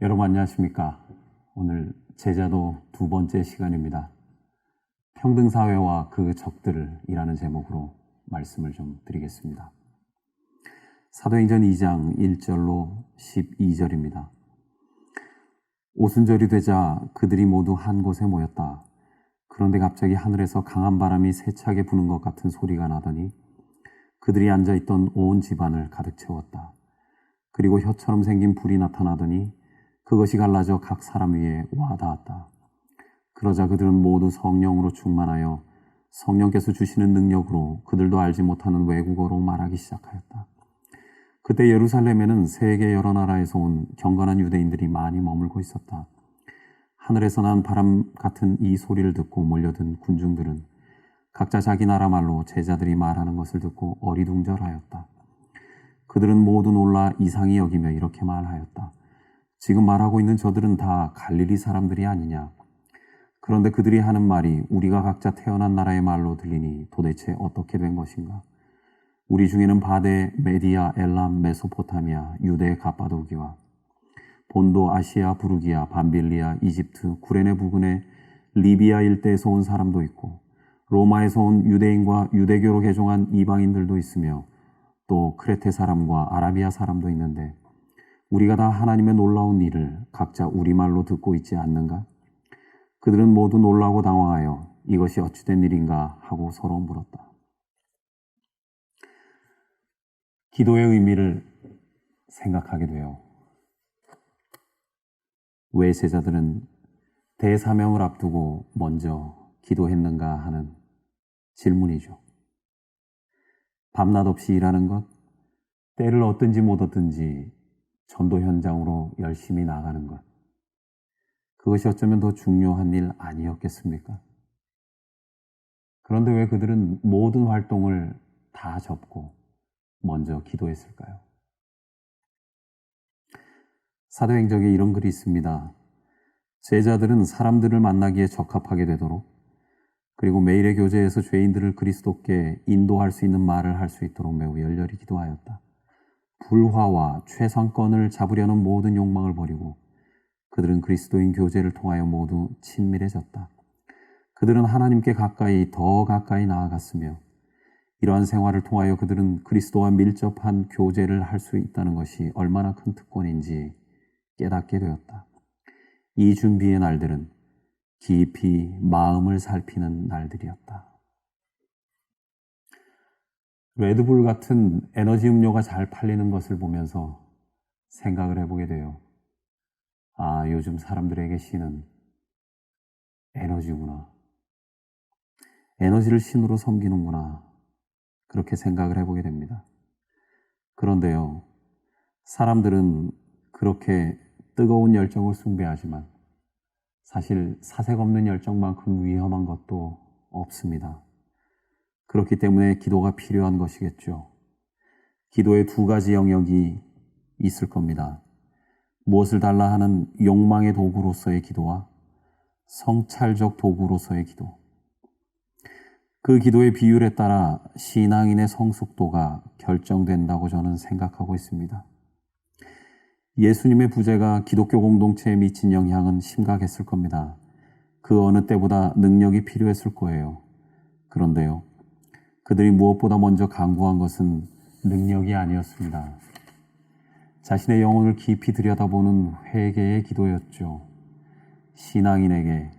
여러분 안녕하십니까? 오늘 제자도 두 번째 시간입니다. 평등사회와 그 적들이라는 제목으로 말씀을 좀 드리겠습니다. 사도행전 2장 1절로 12절입니다. 오순절이 되자 그들이 모두 한 곳에 모였다. 그런데 갑자기 하늘에서 강한 바람이 세차게 부는 것 같은 소리가 나더니 그들이 앉아있던 온 집안을 가득 채웠다. 그리고 혀처럼 생긴 불이 나타나더니 그것이 갈라져 각 사람 위에 와 닿았다. 그러자 그들은 모두 성령으로 충만하여 성령께서 주시는 능력으로 그들도 알지 못하는 외국어로 말하기 시작하였다. 그때 예루살렘에는 세계 여러 나라에서 온 경건한 유대인들이 많이 머물고 있었다. 하늘에서 난 바람 같은 이 소리를 듣고 몰려든 군중들은 각자 자기 나라 말로 제자들이 말하는 것을 듣고 어리둥절하였다. 그들은 모두 놀라 이상히 여기며 이렇게 말하였다. 지금 말하고 있는 저들은 다 갈릴리 사람들이 아니냐? 그런데 그들이 하는 말이 우리가 각자 태어난 나라의 말로 들리니 도대체 어떻게 된 것인가? 우리 중에는 바데, 메디아, 엘람, 메소포타미아, 유대, 갑바도기와 본도, 아시아, 부르기아, 밤빌리아, 이집트, 구레네 부근의 리비아 일대에서 온 사람도 있고 로마에서 온 유대인과 유대교로 개종한 이방인들도 있으며 또 크레테 사람과 아라비아 사람도 있는데 우리가 다 하나님의 놀라운 일을 각자 우리말로 듣고 있지 않는가? 그들은 모두 놀라고 당황하여 이것이 어찌된 일인가 하고 서로 물었다. 기도의 의미를 생각하게 돼요. 왜 제자들은 대사명을 앞두고 먼저 기도했는가 하는 질문이죠. 밤낮 없이 일하는 것, 때를 얻든지 못 얻든지 전도 현장으로 열심히 나가는 것. 그것이 어쩌면 더 중요한 일 아니었겠습니까? 그런데 왜 그들은 모든 활동을 다 접고 먼저 기도했을까요? 사도행전에 이런 글이 있습니다. 제자들은 사람들을 만나기에 적합하게 되도록 그리고 매일의 교제에서 죄인들을 그리스도께 인도할 수 있는 말을 할 수 있도록 매우 열렬히 기도하였다. 불화와 최상권을 잡으려는 모든 욕망을 버리고 그들은 그리스도인 교제를 통하여 모두 친밀해졌다. 그들은 하나님께 더 가까이 나아갔으며 이러한 생활을 통하여 그들은 그리스도와 밀접한 교제를 할 수 있다는 것이 얼마나 큰 특권인지 깨닫게 되었다. 이 준비의 날들은 깊이 마음을 살피는 날들이었다. 레드불 같은 에너지 음료가 잘 팔리는 것을 보면서 생각을 해보게 돼요. 아, 요즘 사람들에게 신은 에너지구나. 에너지를 신으로 섬기는구나. 그렇게 생각을 해보게 됩니다. 그런데요, 사람들은 그렇게 뜨거운 열정을 숭배하지만 사실 사색 없는 열정만큼 위험한 것도 없습니다. 그렇기 때문에 기도가 필요한 것이겠죠. 기도의 두 가지 영역이 있을 겁니다. 무엇을 달라 하는 욕망의 도구로서의 기도와 성찰적 도구로서의 기도. 그 기도의 비율에 따라 신앙인의 성숙도가 결정된다고 저는 생각하고 있습니다. 예수님의 부재가 기독교 공동체에 미친 영향은 심각했을 겁니다. 그 어느 때보다 능력이 필요했을 거예요. 그런데요, 그들이 무엇보다 먼저 강구한 것은 능력이 아니었습니다. 자신의 영혼을 깊이 들여다보는 회개의 기도였죠. 신앙인에게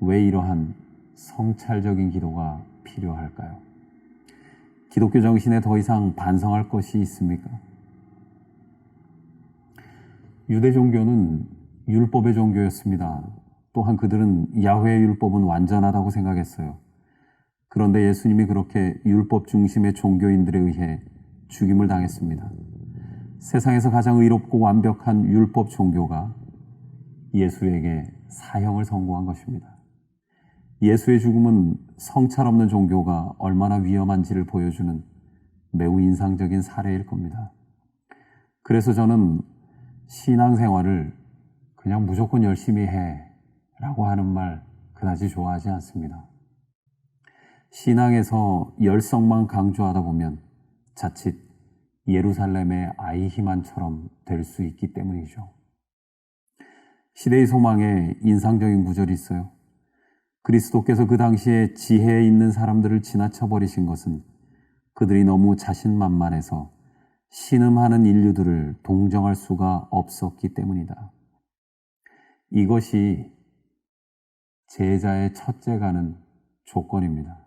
왜 이러한 성찰적인 기도가 필요할까요? 기독교 정신에 더 이상 반성할 것이 있습니까? 유대 종교는 율법의 종교였습니다. 또한 그들은 야훼의 율법은 완전하다고 생각했어요. 그런데 예수님이 그렇게 율법 중심의 종교인들에 의해 죽임을 당했습니다. 세상에서 가장 의롭고 완벽한 율법 종교가 예수에게 사형을 선고한 것입니다. 예수의 죽음은 성찰 없는 종교가 얼마나 위험한지를 보여주는 매우 인상적인 사례일 겁니다. 그래서 저는 신앙생활을 그냥 무조건 열심히 해 라고 하는 말 그다지 좋아하지 않습니다. 신앙에서 열성만 강조하다 보면 자칫 예루살렘의 아이히만처럼 될 수 있기 때문이죠. 시대의 소망에 인상적인 구절이 있어요. 그리스도께서 그 당시에 지혜에 있는 사람들을 지나쳐버리신 것은 그들이 너무 자신만만해서 신음하는 인류들을 동정할 수가 없었기 때문이다. 이것이 제자의 첫째 가는 조건입니다.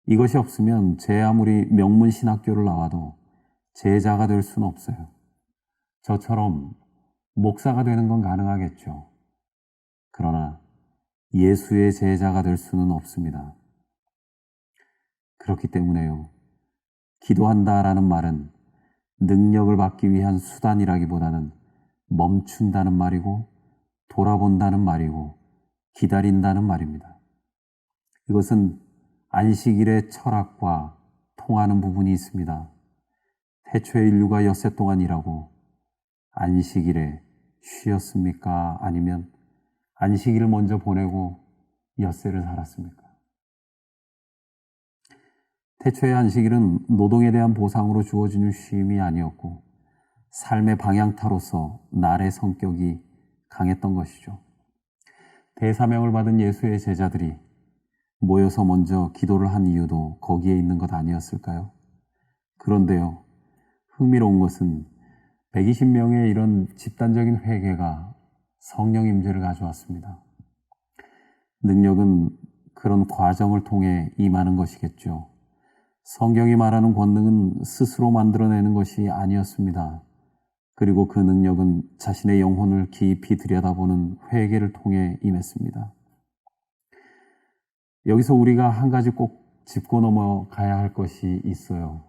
이것이 없으면 제 아무리 명문 신학교를 나와도 제자가 될 수는 없어요. 저처럼 목사가 되는 건 가능하겠죠. 그러나 예수의 제자가 될 수는 없습니다. 그렇기 때문에요. 기도한다라는 말은 능력을 받기 위한 수단이라기보다는 멈춘다는 말이고 돌아본다는 말이고 기다린다는 말입니다. 이것은 안식일의 철학과 통하는 부분이 있습니다. 태초의 인류가 엿새 동안 일하고 안식일에 쉬었습니까? 아니면 안식일을 먼저 보내고 엿새를 살았습니까? 태초의 안식일은 노동에 대한 보상으로 주어지는 쉼이 아니었고 삶의 방향타로서 날의 성격이 강했던 것이죠. 대사명을 받은 예수의 제자들이 모여서 먼저 기도를 한 이유도 거기에 있는 것 아니었을까요? 그런데요, 흥미로운 것은 120명의 이런 집단적인 회개가 성령 임재를 가져왔습니다. 능력은 그런 과정을 통해 임하는 것이겠죠. 성경이 말하는 권능은 스스로 만들어내는 것이 아니었습니다. 그리고 그 능력은 자신의 영혼을 깊이 들여다보는 회개를 통해 임했습니다. 여기서 우리가 한 가지 꼭 짚고 넘어가야 할 것이 있어요.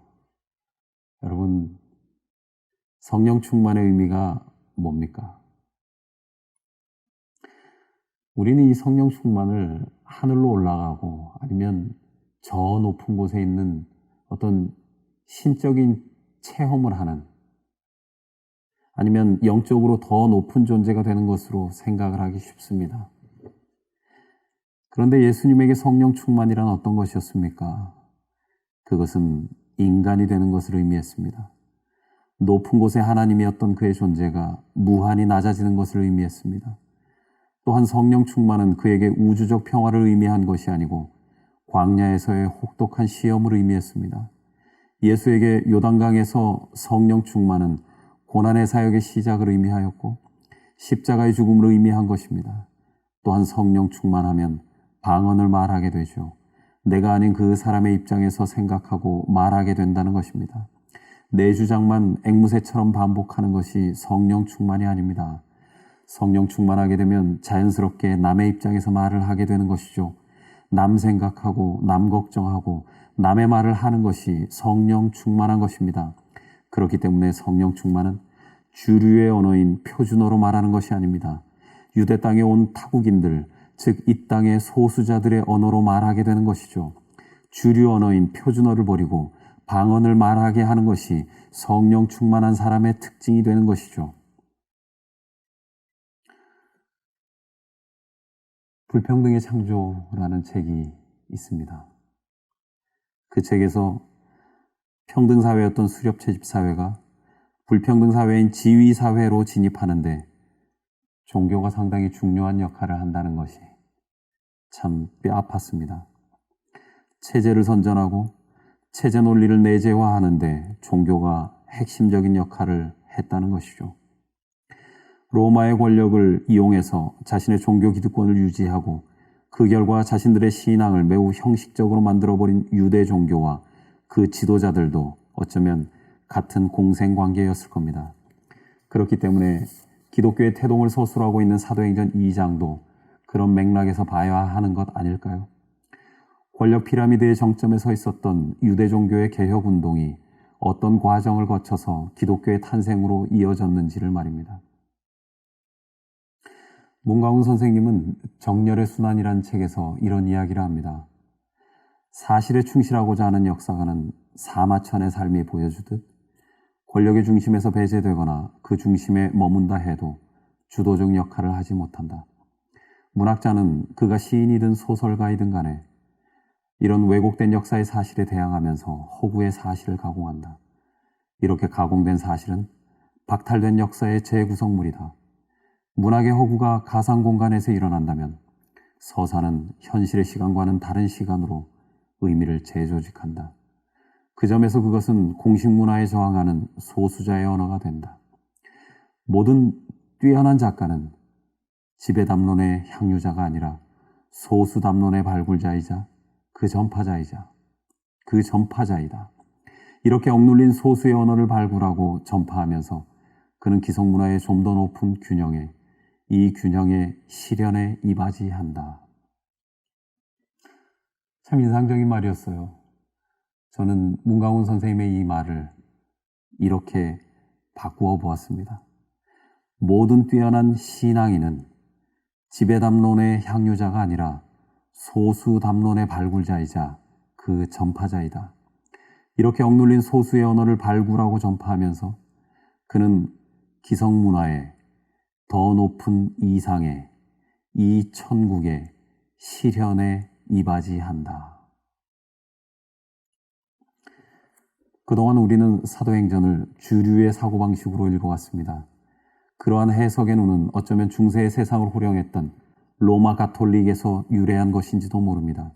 여러분, 성령 충만의 의미가 뭡니까? 우리는 이 성령 충만을 하늘로 올라가고 아니면 저 높은 곳에 있는 어떤 신적인 체험을 하는 아니면 영적으로 더 높은 존재가 되는 것으로 생각을 하기 쉽습니다. 그런데 예수님에게 성령 충만이란 어떤 것이었습니까? 그것은 인간이 되는 것을 의미했습니다. 높은 곳에 하나님이었던 그의 존재가 무한히 낮아지는 것을 의미했습니다. 또한 성령 충만은 그에게 우주적 평화를 의미한 것이 아니고 광야에서의 혹독한 시험을 의미했습니다. 예수에게 요단강에서 성령 충만은 고난의 사역의 시작을 의미하였고 십자가의 죽음을 의미한 것입니다. 또한 성령 충만하면 방언을 말하게 되죠. 내가 아닌 그 사람의 입장에서 생각하고 말하게 된다는 것입니다. 내 주장만 앵무새처럼 반복하는 것이 성령 충만이 아닙니다. 성령 충만하게 되면 자연스럽게 남의 입장에서 말을 하게 되는 것이죠. 남 생각하고 남 걱정하고 남의 말을 하는 것이 성령 충만한 것입니다. 그렇기 때문에 성령 충만은 주류의 언어인 표준어로 말하는 것이 아닙니다. 유대 땅에 온 타국인들, 즉 이 땅의 소수자들의 언어로 말하게 되는 것이죠. 주류 언어인 표준어를 버리고 방언을 말하게 하는 것이 성령 충만한 사람의 특징이 되는 것이죠. 불평등의 창조라는 책이 있습니다. 그 책에서 평등사회였던 수렵채집사회가 불평등사회인 지위사회로 진입하는데 종교가 상당히 중요한 역할을 한다는 것이 참 뼈아팠습니다. 체제를 선전하고 체제 논리를 내재화하는데 종교가 핵심적인 역할을 했다는 것이죠. 로마의 권력을 이용해서 자신의 종교 기득권을 유지하고 그 결과 자신들의 신앙을 매우 형식적으로 만들어버린 유대 종교와 그 지도자들도 어쩌면 같은 공생관계였을 겁니다. 그렇기 때문에 기독교의 태동을 서술하고 있는 사도행전 2장도 그런 맥락에서 봐야 하는 것 아닐까요? 권력 피라미드의 정점에 서 있었던 유대 종교의 개혁 운동이 어떤 과정을 거쳐서 기독교의 탄생으로 이어졌는지를 말입니다. 문광훈 선생님은 정열의 순환이라는 책에서 이런 이야기를 합니다. 사실에 충실하고자 하는 역사가는 사마천의 삶이 보여주듯 권력의 중심에서 배제되거나 그 중심에 머문다 해도 주도적 역할을 하지 못한다. 문학자는 그가 시인이든 소설가이든 간에 이런 왜곡된 역사의 사실에 대항하면서 허구의 사실을 가공한다. 이렇게 가공된 사실은 박탈된 역사의 재구성물이다. 문학의 허구가 가상 공간에서 일어난다면 서사는 현실의 시간과는 다른 시간으로 의미를 재조직한다. 그 점에서 그것은 공식 문화에 저항하는 소수자의 언어가 된다. 모든 뛰어난 작가는 지배담론의 향유자가 아니라 소수담론의 발굴자이자 그 전파자이다. 이렇게 억눌린 소수의 언어를 발굴하고 전파하면서 그는 기성문화의 좀 더 높은 균형에, 이 균형의 실현에 이바지한다. 참 인상적인 말이었어요. 저는 문강훈 선생님의 이 말을 이렇게 바꾸어 보았습니다. 모든 뛰어난 신앙인은 지배담론의 향유자가 아니라 소수담론의 발굴자이자 그 전파자이다. 이렇게 억눌린 소수의 언어를 발굴하고 전파하면서 그는 기성문화의 더 높은 이상의, 이 천국의 실현에 이바지한다. 그동안 우리는 사도행전을 주류의 사고방식으로 읽어왔습니다. 그러한 해석의 눈은 어쩌면 중세의 세상을 호령했던 로마 가톨릭에서 유래한 것인지도 모릅니다.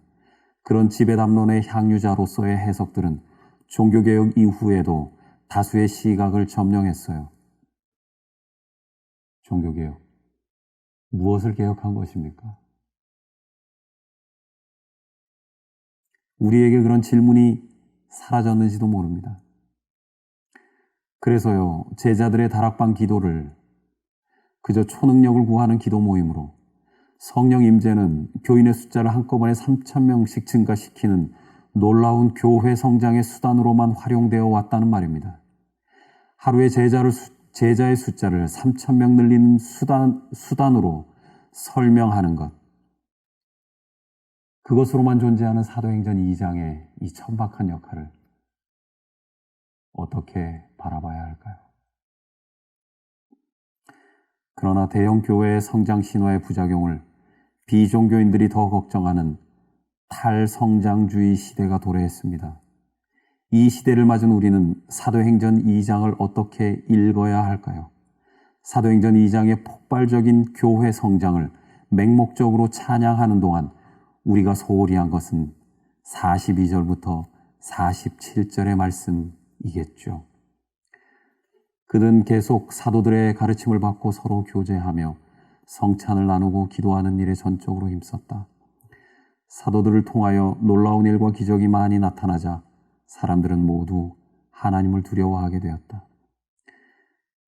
그런 지배담론의 향유자로서의 해석들은 종교개혁 이후에도 다수의 시각을 점령했어요. 종교개혁. 무엇을 개혁한 것입니까? 우리에게 그런 질문이 사라졌는지도 모릅니다. 그래서요, 제자들의 다락방 기도를 그저 초능력을 구하는 기도 모임으로 성령 임재는 교인의 숫자를 한꺼번에 3,000명씩 증가시키는 놀라운 교회 성장의 수단으로만 활용되어 왔다는 말입니다. 하루에 제자의 숫자를 3,000명 늘리는 수단으로 설명하는 것. 그것으로만 존재하는 사도행전 2장의 이 천박한 역할을 어떻게 바라봐야 할까요? 그러나 대형 교회의 성장 신화의 부작용을 비종교인들이 더 걱정하는 탈성장주의 시대가 도래했습니다. 이 시대를 맞은 우리는 사도행전 2장을 어떻게 읽어야 할까요? 사도행전 2장의 폭발적인 교회 성장을 맹목적으로 찬양하는 동안 우리가 소홀히 한 것은 42절부터 47절의 말씀이겠죠. 그들은 계속 사도들의 가르침을 받고 서로 교제하며 성찬을 나누고 기도하는 일에 전적으로 힘썼다. 사도들을 통하여 놀라운 일과 기적이 많이 나타나자 사람들은 모두 하나님을 두려워하게 되었다.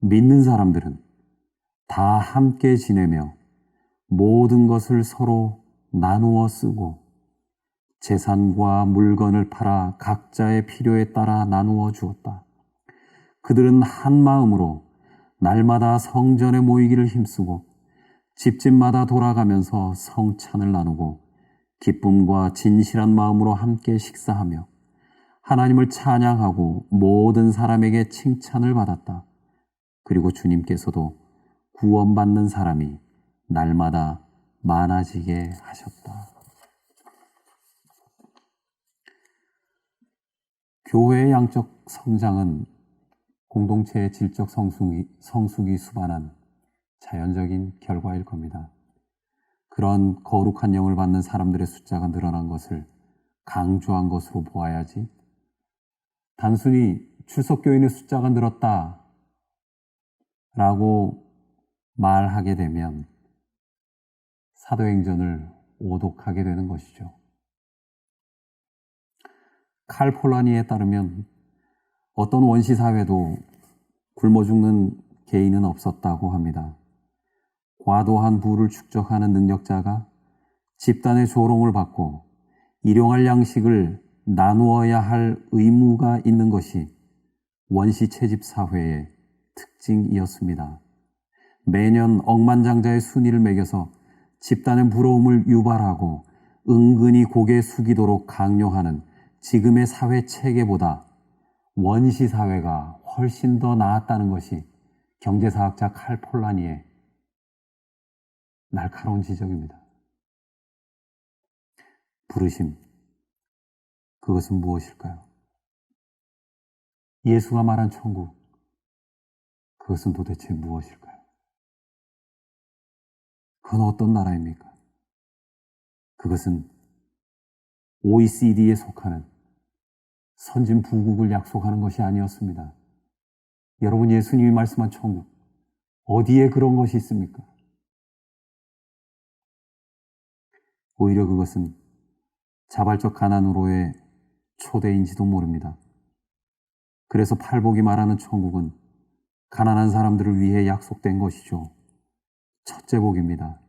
믿는 사람들은 다 함께 지내며 모든 것을 서로 나누어 쓰고 재산과 물건을 팔아 각자의 필요에 따라 나누어 주었다. 그들은 한 마음으로 날마다 성전에 모이기를 힘쓰고 집집마다 돌아가면서 성찬을 나누고 기쁨과 진실한 마음으로 함께 식사하며 하나님을 찬양하고 모든 사람에게 칭찬을 받았다. 그리고 주님께서도 구원받는 사람이 날마다 많아지게 하셨다. 교회의 양적 성장은 공동체의 질적 성숙이 수반한 자연적인 결과일 겁니다. 그런 거룩한 영을 받는 사람들의 숫자가 늘어난 것을 강조한 것으로 보아야지, 단순히 출석교인의 숫자가 늘었다 라고 말하게 되면 사도행전을 오독하게 되는 것이죠. 칼 폴라니에 따르면 어떤 원시사회도 굶어 죽는 개인은 없었다고 합니다. 과도한 부를 축적하는 능력자가 집단의 조롱을 받고 일용할 양식을 나누어야 할 의무가 있는 것이 원시 채집 사회의 특징이었습니다. 매년 억만장자의 순위를 매겨서 집단의 부러움을 유발하고 은근히 고개 숙이도록 강요하는 지금의 사회 체계보다 원시 사회가 훨씬 더 나았다는 것이 경제사학자 칼 폴라니의 날카로운 지적입니다. 부르심, 그것은 무엇일까요? 예수가 말한 천국, 그것은 도대체 무엇일까요? 그건 어떤 나라입니까? 그것은 OECD에 속하는 선진부국을 약속하는 것이 아니었습니다. 여러분, 예수님이 말씀한 천국, 어디에 그런 것이 있습니까? 오히려 그것은 자발적 가난으로의 초대인지도 모릅니다. 그래서 팔복이 말하는 천국은 가난한 사람들을 위해 약속된 것이죠. 첫째 복입니다.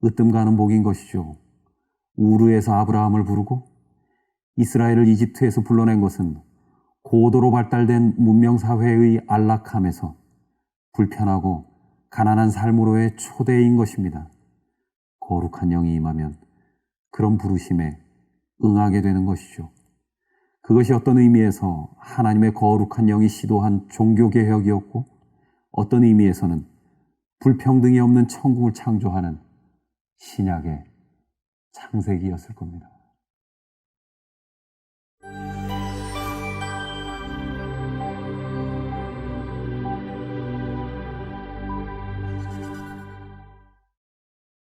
으뜸 가는 복인 것이죠. 우르에서 아브라함을 부르고 이스라엘을 이집트에서 불러낸 것은 고도로 발달된 문명사회의 안락함에서 불편하고 가난한 삶으로의 초대인 것입니다. 거룩한 영이 임하면 그런 부르심에 응하게 되는 것이죠. 그것이 어떤 의미에서 하나님의 거룩한 영이 시도한 종교개혁이었고 어떤 의미에서는 불평등이 없는 천국을 창조하는 신약의 창세기였을 겁니다.